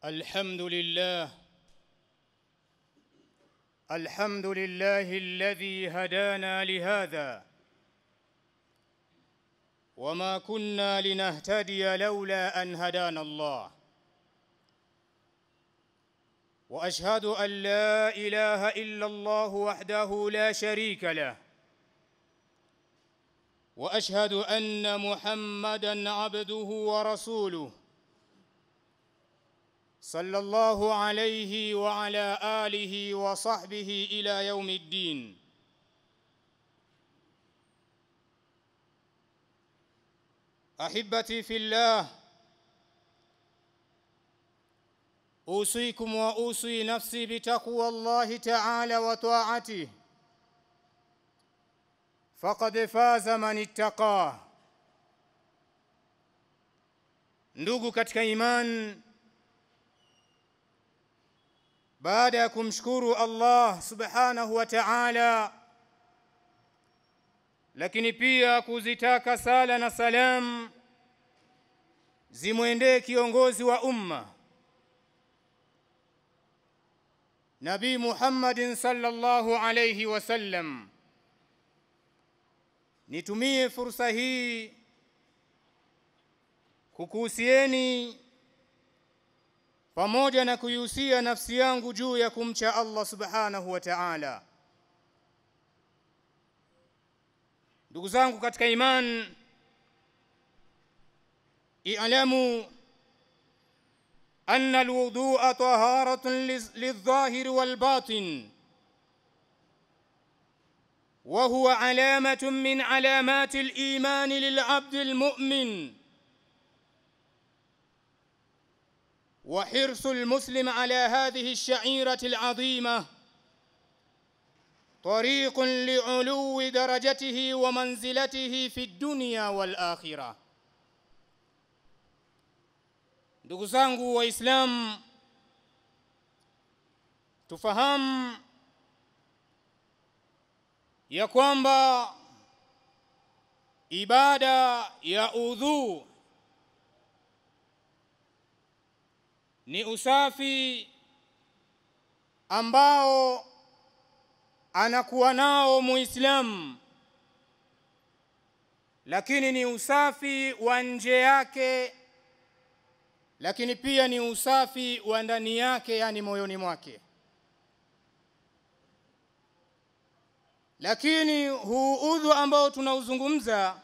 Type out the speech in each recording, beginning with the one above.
الحمد لله الذي هدانا لهذا وما كنا لنهتدي لولا أن هدانا الله وأشهد أن لا إله إلا الله وحده لا شريك له وأشهد أن محمدًا عبده ورسوله صلى الله عليه وعلى آله وصحبه إلى يوم الدين. أحبتي في الله، أوصيكم وأوصي نفسي بتقوى الله تعالى وطاعته، فقد فاز من اتقاه. Ndugu katika iman, baada ya kumshukuru Allah subhanahu wa ta'ala, lakini pia kuzitaka sala na salam zimwendee kiongozi wa umma Nabii Muhammadin sallallahu alayhi wasallam, nitumie fursa hii kukuhusieni pamoja na kuihusia nafsi yangu juu ya kumcha Allah subhanahu wa ta'ala. Ndugu zangu katika iman, i'lamu anna alwudu'a taharatun lidh-dhahir wal-batin wa huwa alamatun min alamati al-iman lil-'abd al-mu'min وحرص المسلم على هذه الشعيرة العظيمة طريق لعلو درجته ومنزلته في الدنيا والآخرة. ndugu zangu waislamu, tufahamu ya kwamba ibada ya udhu ni usafi ambao anakuwa nao Muislamu, lakini ni usafi wa nje yake, lakini pia ni usafi wa ndani yake, yani moyoni mwake. Lakini huu udhu ambao tunauzungumza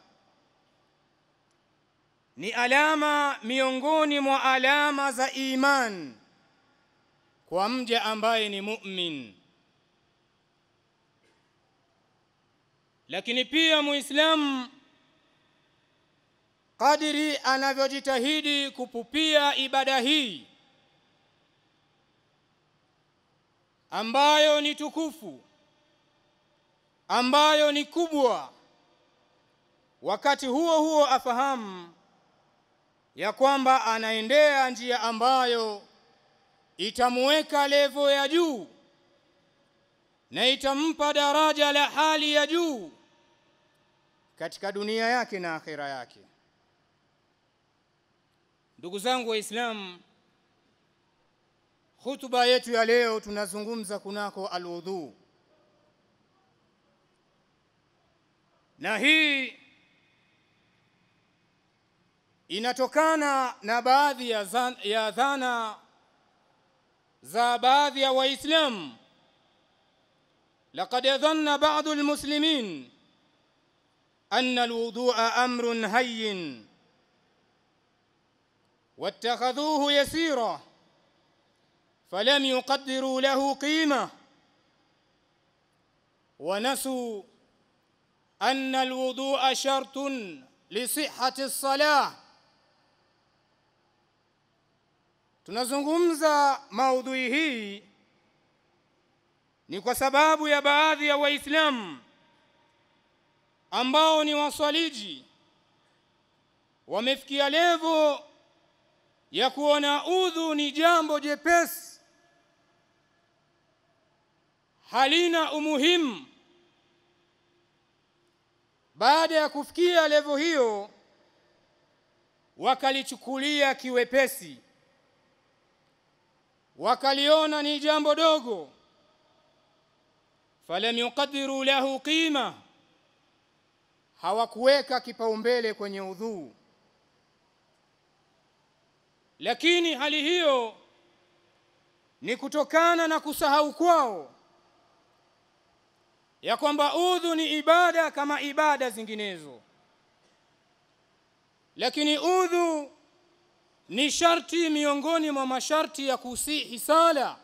ni alama miongoni mwa alama za iman kwa mja ambaye ni mu'min. Lakini pia Muislamu kadiri anavyojitahidi kupupia ibada hii ambayo ni tukufu, ambayo ni kubwa, wakati huo huo afahamu ya kwamba anaendea njia ambayo itamuweka level ya juu na itampa daraja la hali ya juu katika dunia yake na akhira yake. Ndugu zangu waislamu, hutuba yetu ya leo tunazungumza kunako alwudhu, na hii inatokana na baadhi ya dhana za baadhi ya waislamu. laqad dhanna ba'd almuslimin anna alwudu'a amrun hayyin wattakhadhuhu yasira falam yuqaddiru lahu qima wa nasu anna alwudu'a shartun li sihhati as-salah. Tunazungumza maudhui hii ni kwa sababu ya baadhi ya waislamu ambao ni waswaliji wamefikia level ya kuona udhu ni jambo jepesi, halina umuhimu. Baada ya kufikia level hiyo, wakalichukulia kiwepesi, wakaliona ni jambo dogo, falam yuqaddiru lahu qima, hawakuweka kipaumbele kwenye udhu. Lakini hali hiyo ni kutokana na kusahau kwao ya kwamba udhu ni ibada kama ibada zinginezo, lakini udhu ni sharti miongoni mwa masharti ya kusihi sala.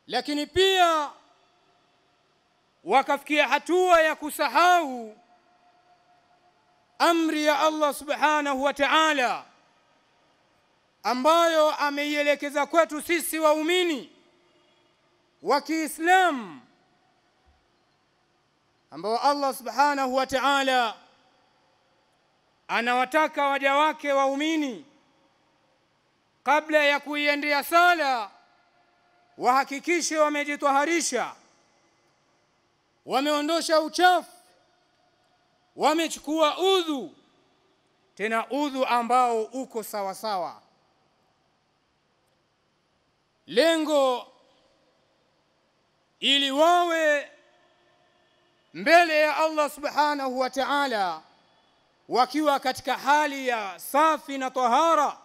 Lakini pia wakafikia hatua ya kusahau amri ya Allah subhanahu wa ta'ala ambayo ameielekeza kwetu sisi waumini wa Kiislamu, ambao Allah subhanahu wa ta'ala anawataka waja wake waumini kabla ya kuiendea sala wahakikishe wamejitaharisha, wameondosha uchafu, wamechukua udhu, tena udhu ambao uko sawa sawa. Lengo ili wawe mbele ya Allah subhanahu wa ta'ala wakiwa katika hali ya safi na tahara,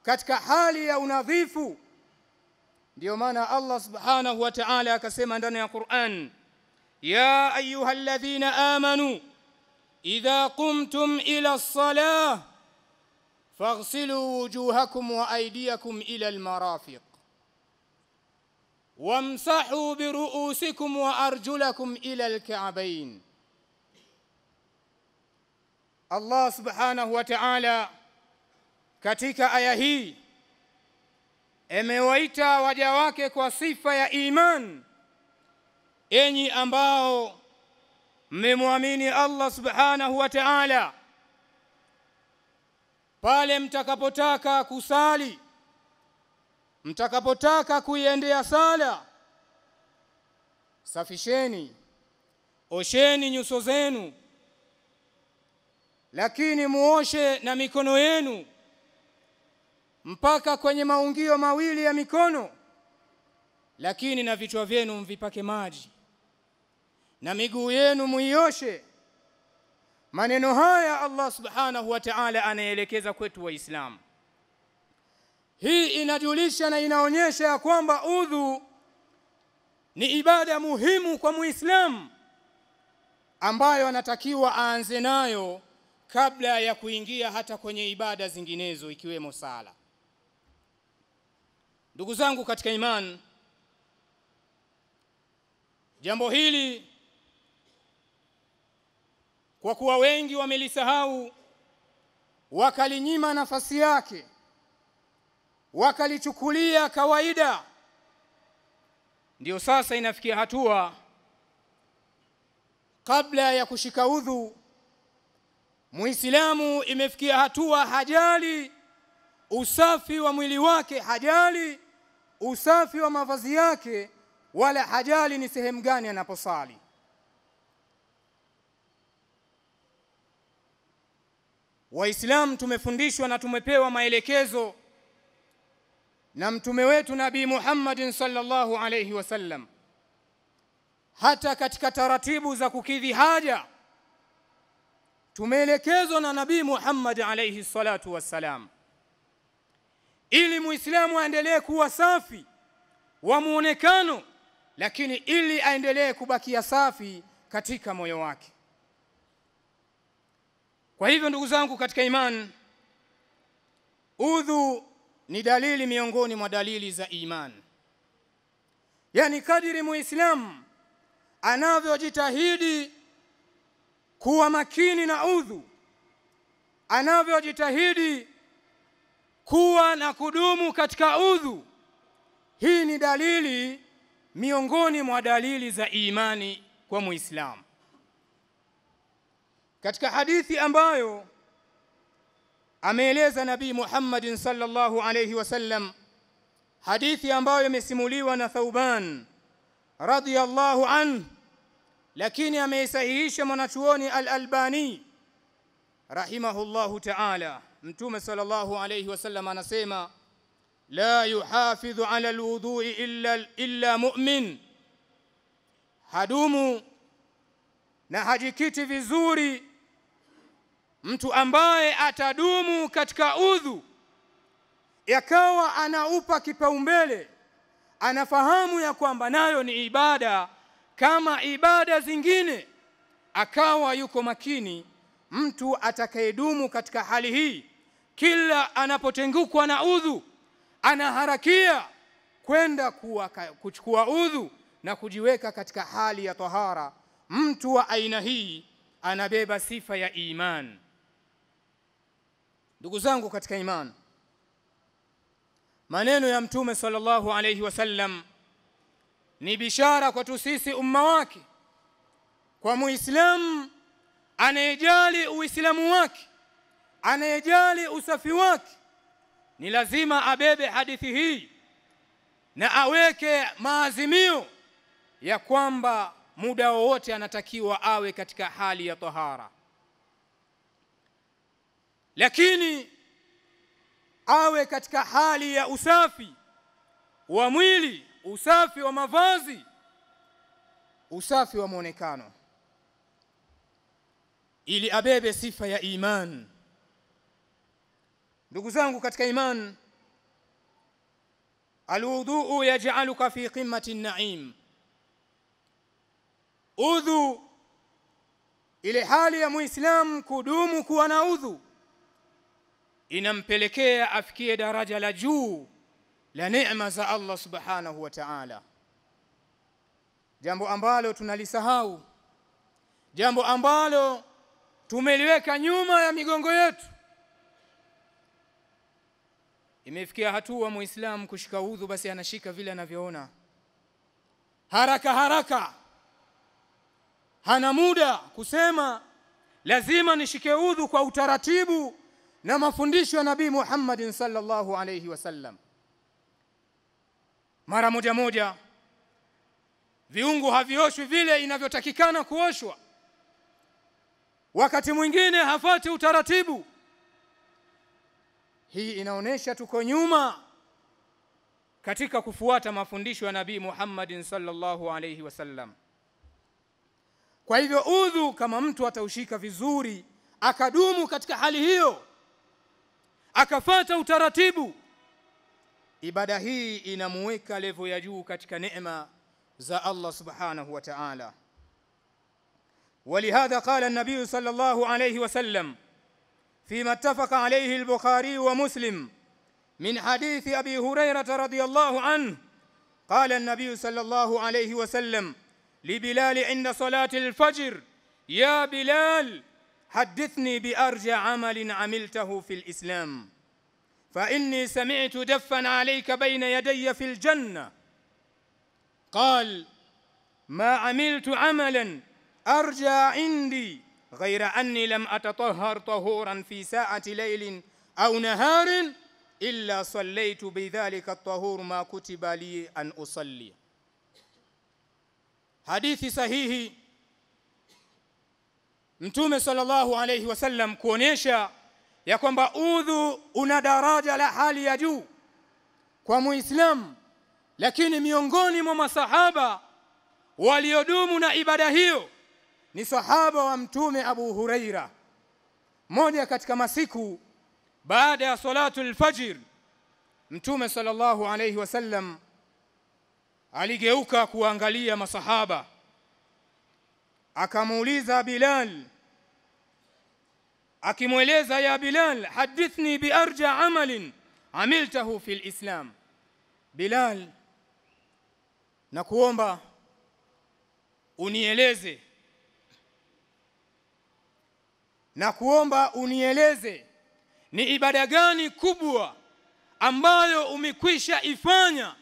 katika hali ya unadhifu. Ndio maana Allah subhanahu wa ta'ala akasema ndani ya Qur'an, ya ayyuhalladhina amanu idha qumtum ila as-salah faghsilu wujuhakum wa aydiyakum ila al-marafiq wamsahu bi ru'usikum wa arjulakum ila al-ka'bayn. Allah subhanahu wa ta'ala katika aya hii amewaita waja wake kwa sifa ya iman, enyi ambao mmemwamini Allah subhanahu wa ta'ala, pale mtakapotaka kusali, mtakapotaka kuiendea sala, safisheni, osheni nyuso zenu, lakini muoshe na mikono yenu mpaka kwenye maungio mawili ya mikono, lakini na vichwa vyenu mvipake maji, na miguu yenu muioshe. Maneno haya Allah subhanahu wa ta'ala anaelekeza kwetu Waislamu. Hii inajulisha na inaonyesha ya kwamba udhu ni ibada muhimu kwa Muislamu ambayo anatakiwa aanze nayo kabla ya kuingia hata kwenye ibada zinginezo ikiwemo sala. Ndugu zangu katika imani, jambo hili kwa kuwa wengi wamelisahau, wakalinyima nafasi yake, wakalichukulia kawaida, ndio sasa inafikia hatua kabla ya kushika udhu Muislamu imefikia hatua hajali usafi wa mwili wake, hajali usafi wa mavazi yake, wala hajali ni sehemu gani anaposali. Waislamu tumefundishwa na tumepewa maelekezo na mtume wetu Nabii Muhammad sallallahu alayhi wasallam, hata katika taratibu za kukidhi haja tumeelekezwa na Nabii Muhammad alayhi salatu wassalam, ili Muislamu aendelee kuwa safi wa muonekano, lakini ili aendelee kubakia safi katika moyo wake. Kwa hivyo ndugu zangu katika imani, udhu ni dalili miongoni mwa dalili za imani. Yani kadiri Muislamu anavyojitahidi kuwa makini na udhu, anavyojitahidi kuwa na kudumu katika udhu, hii ni dalili miongoni mwa dalili za imani kwa Muislamu. Katika hadithi ambayo ameeleza Nabii Muhammad sallallahu alayhi wasallam, hadithi ambayo imesimuliwa na Thauban radhiyallahu anhu, lakini ameisahihisha mwanachuoni Al-Albani rahimahullahu ta'ala. Mtume sallallahu alayhi wasallam anasema, la yuhafidhu ala alwudhu'i illa mu'min, hadumu na hajikiti vizuri mtu ambaye atadumu katika udhu, yakawa anaupa kipaumbele, anafahamu ya kwamba nayo ni ibada kama ibada zingine, akawa yuko makini. Mtu atakayedumu katika hali hii, kila anapotengukwa na udhu anaharakia kwenda kuchukua udhu na kujiweka katika hali ya tahara. Mtu wa aina hii anabeba sifa ya iman. Ndugu zangu katika iman, maneno ya Mtume sallallahu alayhi wasallam ni bishara kwa sisi umma wake. Kwa muislamu anayejali uislamu wake, anayejali usafi wake, ni lazima abebe hadithi hii na aweke maazimio ya kwamba muda wote anatakiwa awe katika hali ya tahara, lakini awe katika hali ya usafi wa mwili, usafi wa mavazi, usafi wa muonekano, ili abebe sifa ya iman. Ndugu zangu katika iman, alwudhu yaj'aluka fi qimmati an-na'im. Udhu, ile hali ya muislamu kudumu kuwa na udhu, inampelekea afikie daraja la juu la neema za Allah subhanahu wa ta'ala, jambo ambalo tunalisahau, jambo ambalo tumeliweka nyuma ya migongo yetu. Imefikia hatua muislamu kushika udhu basi anashika vile anavyoona, haraka haraka, hana muda kusema lazima nishike udhu kwa utaratibu na mafundisho ya Nabii Muhammad sallallahu alayhi wasallam. Mara moja viungo havioshwi vile inavyotakikana kuoshwa, wakati mwingine hafati utaratibu. Hii inaonesha tuko nyuma katika kufuata mafundisho ya Nabii Muhammad sallallahu alayhi wasallam. Kwa hivyo udhu, kama mtu ataushika vizuri, akadumu katika hali hiyo, akafuata utaratibu, ibada hii inamuweka level ya juu katika neema za Allah subhanahu wa ta'ala. ولهذا قال النبي صلى الله عليه وسلم فيما اتفق عليه البخاري ومسلم من حديث أبي هريرة رضي الله عنه، قال النبي صلى الله عليه وسلم لبلال عند صلاة الفجر: يا بلال حدثني بأرجى عمل عملته في الإسلام، فإني سمعت دفا عليك بين يدي في الجنة. قال: ما عملت عملا أرجى عندي غير أني لم أتطهر طهورا في ساعة ليل أو نهار إلا صليت بذلك الطهور ما كتب لي أن أصلي. Hadithi sahihi, Mtume sallallahu alayhi wasallam kuonesha ya kwamba udhu una daraja la hali ya juu kwa muislamu. Lakini miongoni mwa masahaba waliodumu na ibada hiyo ni sahaba wa Mtume Abu Huraira. Moja katika masiku baada ya salatul fajr, Mtume sallallahu alayhi wasallam aligeuka kuangalia masahaba, akamuuliza Bilal, akimweleza: ya Bilal, hadithni bi arja amalin amiltahu fil Islam. Bilal, nakuomba unieleze ni ibada gani kubwa ambayo umekwisha ifanya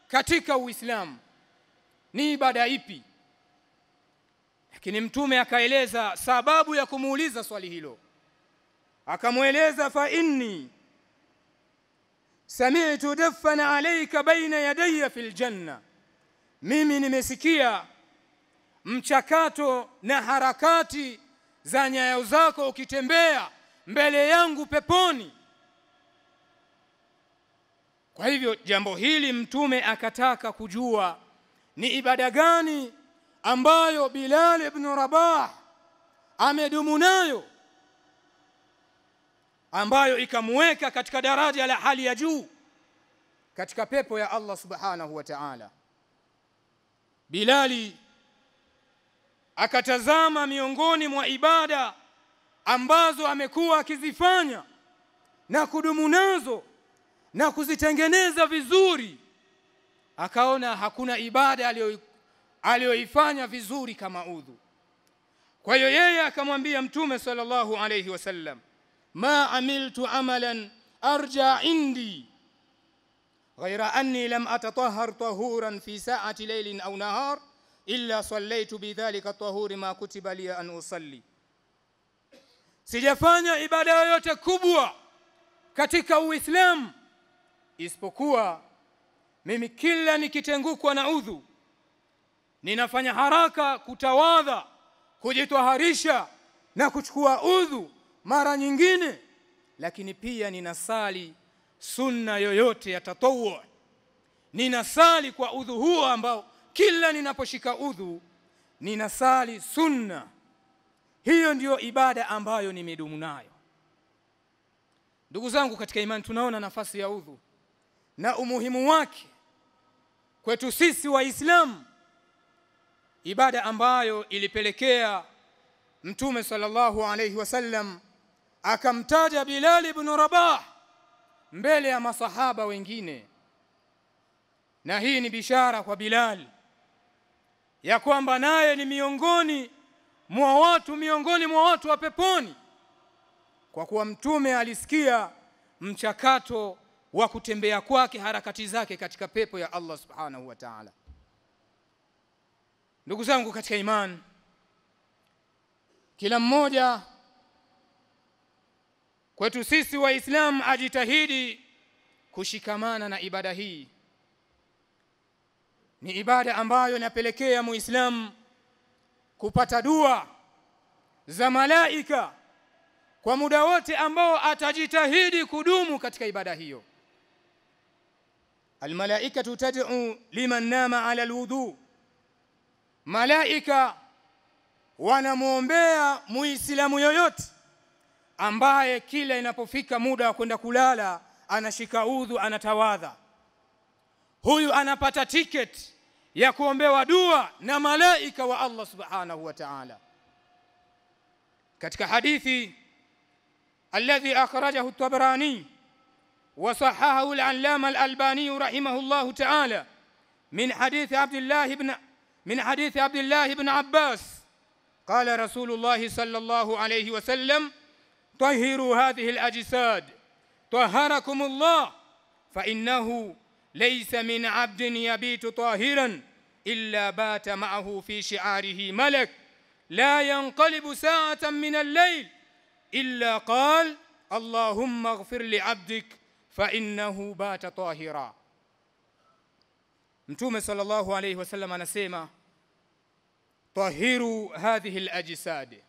katika Uislamu, ni ibada ipi? Lakini Mtume akaeleza sababu ya kumuuliza swali hilo, akamweleza: fa inni sami'tu daffan alayka baina yadayya fil janna, mimi nimesikia mchakato na harakati za nyayo zako ukitembea mbele yangu peponi. Kwa hivyo jambo hili Mtume akataka kujua ni ibada gani ambayo Bilal ibn Rabah amedumu nayo, ambayo ikamweka katika daraja la hali ya juu katika pepo ya Allah subhanahu wa ta'ala. Bilali akatazama miongoni mwa ibada ambazo amekuwa akizifanya na kudumu nazo na kuzitengeneza vizuri, akaona hakuna ibada aliyoifanya vizuri kama udhu. Kwa hiyo yeye akamwambia Mtume sallallahu alayhi wasallam, ma amiltu amalan arja indi ghayra anni lam atatahhar tahuran fi sa'ati laylin aw nahar illa sallaytu bidhalika tahuri ma kutiba li an usalli. Sijafanya ibada yoyote kubwa katika Uislamu isipokuwa mimi kila nikitengukwa na udhu ninafanya haraka kutawadha, kujitwaharisha na kuchukua udhu mara nyingine, lakini pia ninasali sunna yoyote ya tatawwu. Ninasali kwa udhu huo ambao kila ninaposhika udhu ninasali sunna. Hiyo ndiyo ibada ambayo nimedumu nayo. Ndugu zangu katika imani, tunaona nafasi ya udhu na umuhimu wake kwetu sisi Waislamu, ibada ambayo ilipelekea Mtume sallallahu alayhi wasallam akamtaja Bilal ibn Rabah mbele ya masahaba wengine. Na hii ni bishara kwa Bilal ya kwamba naye ni miongoni mwa watu wa peponi, kwa kuwa Mtume alisikia mchakato wa kutembea kwake, harakati zake katika pepo ya Allah subhanahu wa ta'ala. Ndugu zangu katika imani, kila mmoja kwetu sisi Waislamu ajitahidi kushikamana na ibada hii. Ni ibada ambayo inapelekea Muislamu kupata dua za malaika kwa muda wote ambao atajitahidi kudumu katika ibada hiyo. Almalaikatu tad'u liman nama ala alwudu, malaika wanamuombea Muislamu yoyote ambaye kila inapofika muda wa kwenda kulala anashika udhu, anatawadha. Huyu anapata ticket ya kuombewa dua na malaika wa Allah subhanahu wa ta'ala. Katika hadithi alladhi akhrajahu at-Tabarani wa sahahahu al-Allama al-Albani rahimahullahu ta'ala min hadithi Abdullah ibn Abbas qala Rasulullah sallallahu alayhi wa sallam, طهروا هذه الأجساد طهركم الله فإنه ليس من عبد يبيت طاهرا إلا بات معه في شعاره ملك لا ينقلب ساعة من الليل إلا قال اللهم اغفر لعبدك فإنه بات طاهرا. Mtume sallallahu alayhi wasallam anasema, tahiru hadhihi al-ajsad,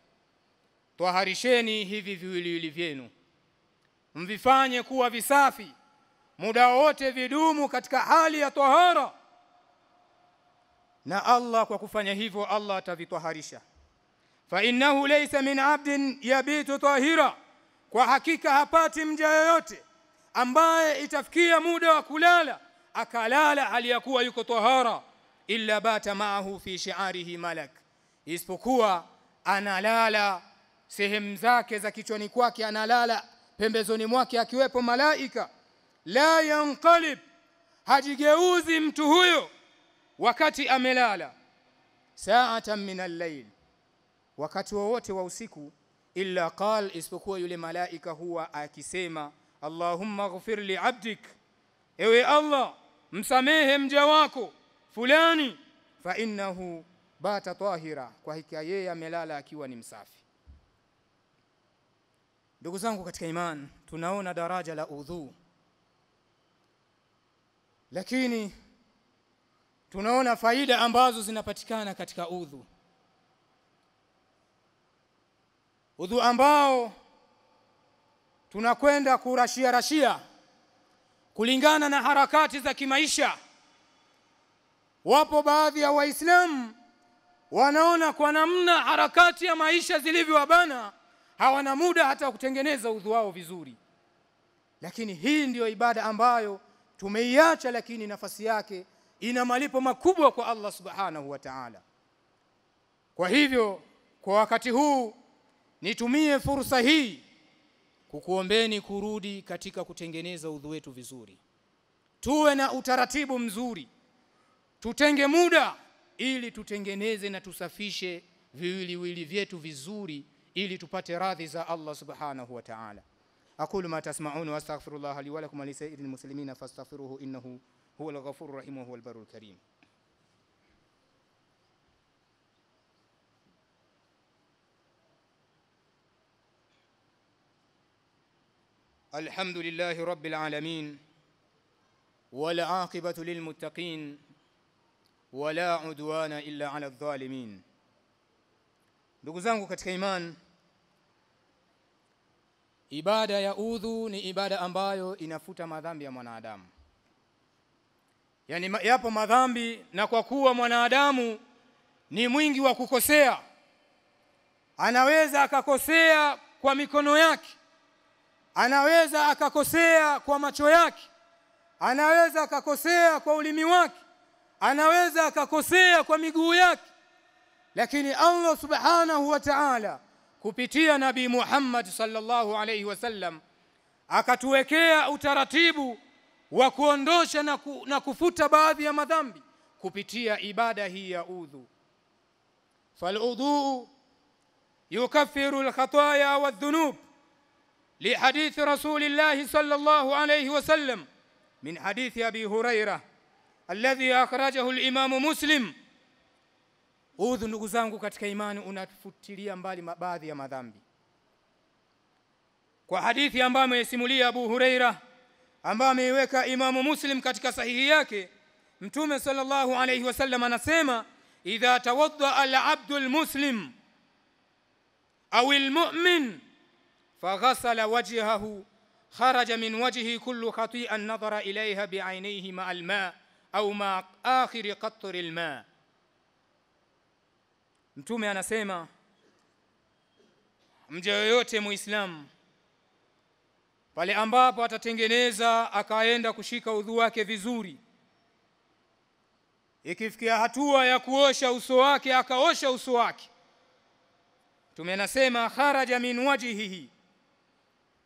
twaharisheni hivi viwiliwili vyenu, mvifanye kuwa visafi muda wote, vidumu katika hali ya tahara, na Allah kwa kufanya hivyo Allah atavitwaharisha. Fa innahu laysa min abdin yabitu tahira, kwa hakika hapati mja yoyote ambaye itafikia muda wa kulala akalala hali ya kuwa yuko tahara, illa bata ma'ahu fi shi'arihi malak, isipokuwa analala sehemu zake za kichwani kwake, analala pembezoni mwake akiwepo malaika. La yanqalib, hajigeuzi mtu huyo wakati amelala, sa'atan min al-layl, wakati wowote wa usiku, illa qal, isipokuwa yule malaika huwa akisema Allahumma ighfir li 'abdik, ewe Allah msamehe mja wako fulani, fa innahu bata tahira, kwa hakika yeye amelala akiwa ni msafi. Ndugu zangu katika imani, tunaona daraja la udhu, lakini tunaona faida ambazo zinapatikana katika udhu. Udhu ambao tunakwenda kurashia kulingana na harakati za kimaisha. Wapo baadhi ya Waislamu wanaona kwa namna harakati ya maisha zilivyowabana hawana muda hata kutengeneza udhu wao vizuri. Lakini hii ndiyo ibada ambayo tumeiacha, lakini nafasi yake ina malipo makubwa kwa Allah subhanahu wa ta'ala. Kwa hivyo kwa wakati huu nitumie fursa hii kukuombeni kurudi katika kutengeneza udhu wetu vizuri. Tuwe na utaratibu mzuri. Tutenge muda ili tutengeneze na tusafishe viwiliwili vyetu vizuri ili tupate radhi za Allah subhanahu wa ta'ala. Aqulu ma tasma'un wa astaghfirullah li wa lakum wa lisa'iril muslimina fastaghfiruhu innahu huwal ghafurur rahim wa huwal barrul karim. Alhamdulillahi rabbil alamin wal aqibatu lil muttaqin wala udwana illa ala adh-dhalimin. Ndugu zangu katika imani, ibada ya udhu ni ibada ambayo inafuta madhambi ya mwanadamu. Yani yapo madhambi, na kwa kuwa mwanadamu ni mwingi wa kukosea, anaweza akakosea kwa mikono yake, anaweza akakosea kwa macho yake, anaweza akakosea kwa ulimi wake, anaweza akakosea kwa miguu yake. Lakini Allah subhanahu wa ta'ala kupitia Nabii Muhammad sallallahu alayhi wasallam akatuwekea utaratibu wa kuondosha na kufuta baadhi ya madhambi kupitia ibada hii ya udhu. Faludhu yukaffiru alkhataya wadhunub lihadithi Rasulillah sallallahu alayhi wasallam min hadithi Abi Hurairah alladhi akhrajahu al-Imam Muslim. Udhu ndugu zangu katika imani unafutilia mbali baadhi ya madhambi. Kwa hadithi ambayo amesimulia Abu Hurairah ambayo ameiweka Imam Muslim katika sahihi yake, Mtume sallallahu alayhi wasallam anasema idha tawadda al-abdu al-muslim aw al-mu'min faghasala wajhahu kharaja min wajhihi kullu khati'an nadhara ilayha bi'aynayhi ma al-ma' aw ma akhir qatr al-ma'. Mtume anasema mja yoyote muislamu pale ambapo atatengeneza akaenda kushika udhu wake vizuri, ikifikia hatua ya kuosha uso wake akaosha uso wake, Mtume anasema kharaja min wajhihi,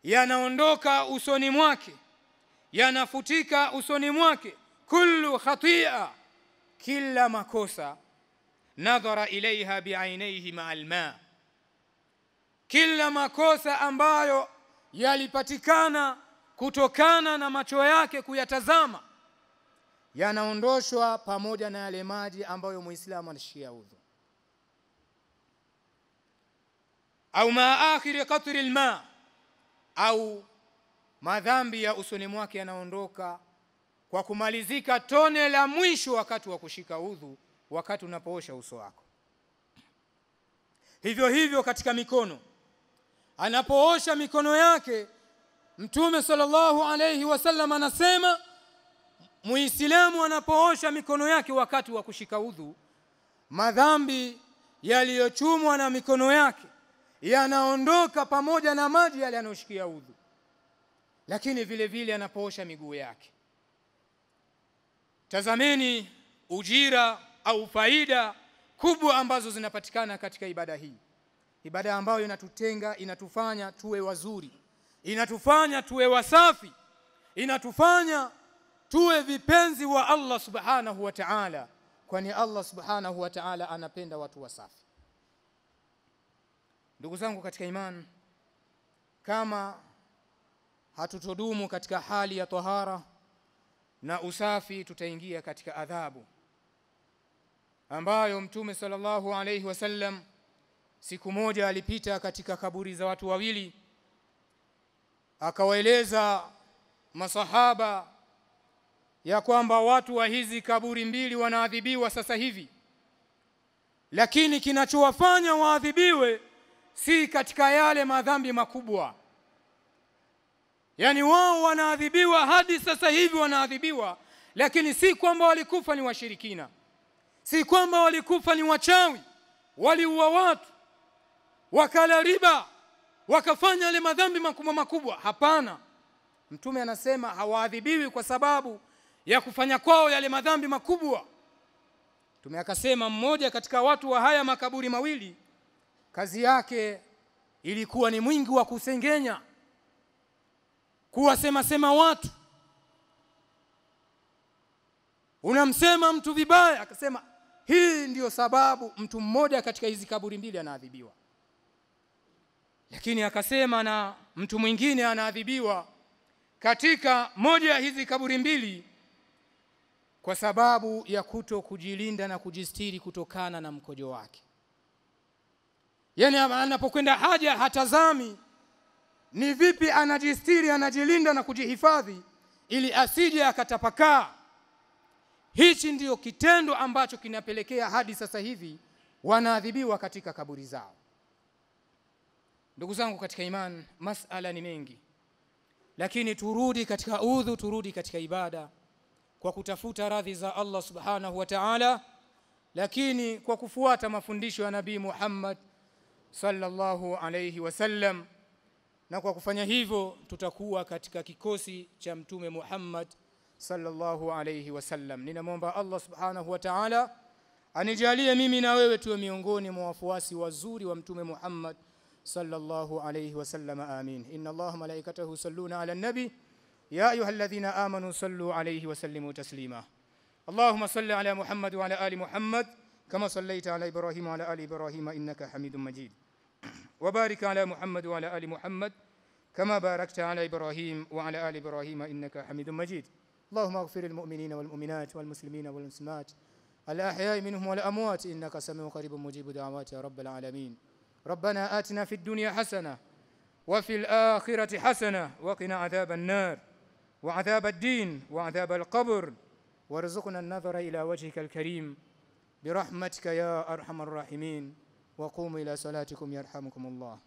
yanaondoka usoni mwake, yanafutika usoni mwake, kullu khati'a, kila makosa, nadhara ilaiha bi'ainaihi ma'al ma', kila makosa ambayo yalipatikana kutokana na macho yake kuyatazama yanaondoshwa pamoja na yale maji ambayo muislamu anashia udhu. Au ma akhir qatr al-ma', au madhambi ya usoni mwake yanaondoka kwa kumalizika tone la mwisho wakati wa kushika udhu, wakati unapoosha uso wako. Hivyo hivyo katika mikono, anapoosha mikono yake, Mtume sallallahu alayhi wasallam anasema muislamu anapoosha mikono yake wakati wa kushika udhu, madhambi yaliyochumwa na mikono yake yanaondoka pamoja na maji yale yanayoshikia udhu. Lakini vile vile anapoosha miguu yake, tazameni ujira au faida kubwa ambazo zinapatikana katika ibada hii. Ibada ambayo inatutenga, inatufanya tuwe wazuri, inatufanya tuwe wasafi, inatufanya tuwe vipenzi wa Allah subhanahu wa ta'ala, kwani Allah subhanahu wa ta'ala anapenda watu wasafi. Ndugu zangu katika imani, kama hatutodumu katika hali ya tahara na usafi, tutaingia katika adhabu ambayo Mtume sallallahu alayhi wasallam siku moja alipita katika kaburi za watu wawili, akawaeleza masahaba ya kwamba watu wa hizi kaburi mbili wanaadhibiwa sasa hivi, lakini kinachowafanya waadhibiwe si katika yale madhambi makubwa. Yani wao wanaadhibiwa hadi sasa hivi wanaadhibiwa, lakini si kwamba walikufa ni washirikina, si kwamba walikufa ni wachawi, waliua watu, wakala riba, wakafanya yale madhambi makubwa makubwa. Hapana. Mtume anasema hawaadhibiwi kwa sababu ya kufanya kwao yale madhambi makubwa. Mtume akasema mmoja katika watu wa haya makaburi mawili kazi yake ilikuwa ni mwingi wa kusengenya, kuwasema watu. Unamsema mtu vibaya, akasema hii ndiyo sababu mtu mmoja katika hizi kaburi mbili anaadhibiwa. Lakini akasema na mtu mwingine anaadhibiwa katika moja ya hizi kaburi mbili kwa sababu ya kuto kujilinda na kujistiri kutokana na mkojo wake. Yani anapokwenda haja hatazami ni vipi anajistiri, anajilinda na kujihifadhi ili asije akatapakaa. Hichi ndiyo kitendo ambacho kinapelekea hadi sasa hivi wanaadhibiwa katika kaburi zao. Ndugu zangu katika imani, masala ni mengi, lakini turudi katika udhu, turudi katika ibada kwa kutafuta radhi za Allah subhanahu wa ta'ala, lakini kwa kufuata mafundisho ya Nabii Muhammad sallallahu alayhi wasallam. Na kwa kufanya hivyo tutakuwa katika kikosi cha Mtume Muhammad sallallahu alayhi wasallam. Ninamwomba Allah subhanahu wa ta'ala anijalie mimi na wewe tuwe miongoni mwa wafuasi wazuri wa Mtume Muhammad sallallahu alayhi wasallam. Amin. Inna Allaha malaikatahu yusalluna ala nabi ya ayyuhalladhina amanu sallu alayhi wa sallimu taslima. Allahumma salli ala Muhammad wa ala ali Muhammad kama sallaita ala Ibrahim wa ala ali Ibrahim innaka Hamidum Majid. Wa barik ala Muhammad wa ala ali Muhammad kama barakta ala Ibrahim wa ala ali Ibrahim innaka Hamidum Majid. اللهم اغفر للمؤمنين والمؤمنات والمسلمين والمسلمات الأحياء منهم والأموات إنك سميع قريب مجيب دعوات يا رب العالمين. ربنا آتنا في الدنيا حسنة وفي الآخرة حسنة وقنا عذاب النار وعذاب الدين وعذاب القبر وارزقنا النظر إلى وجهك الكريم برحمتك يا أرحم الراحمين. وقوموا إلى صلاتكم يرحمكم الله.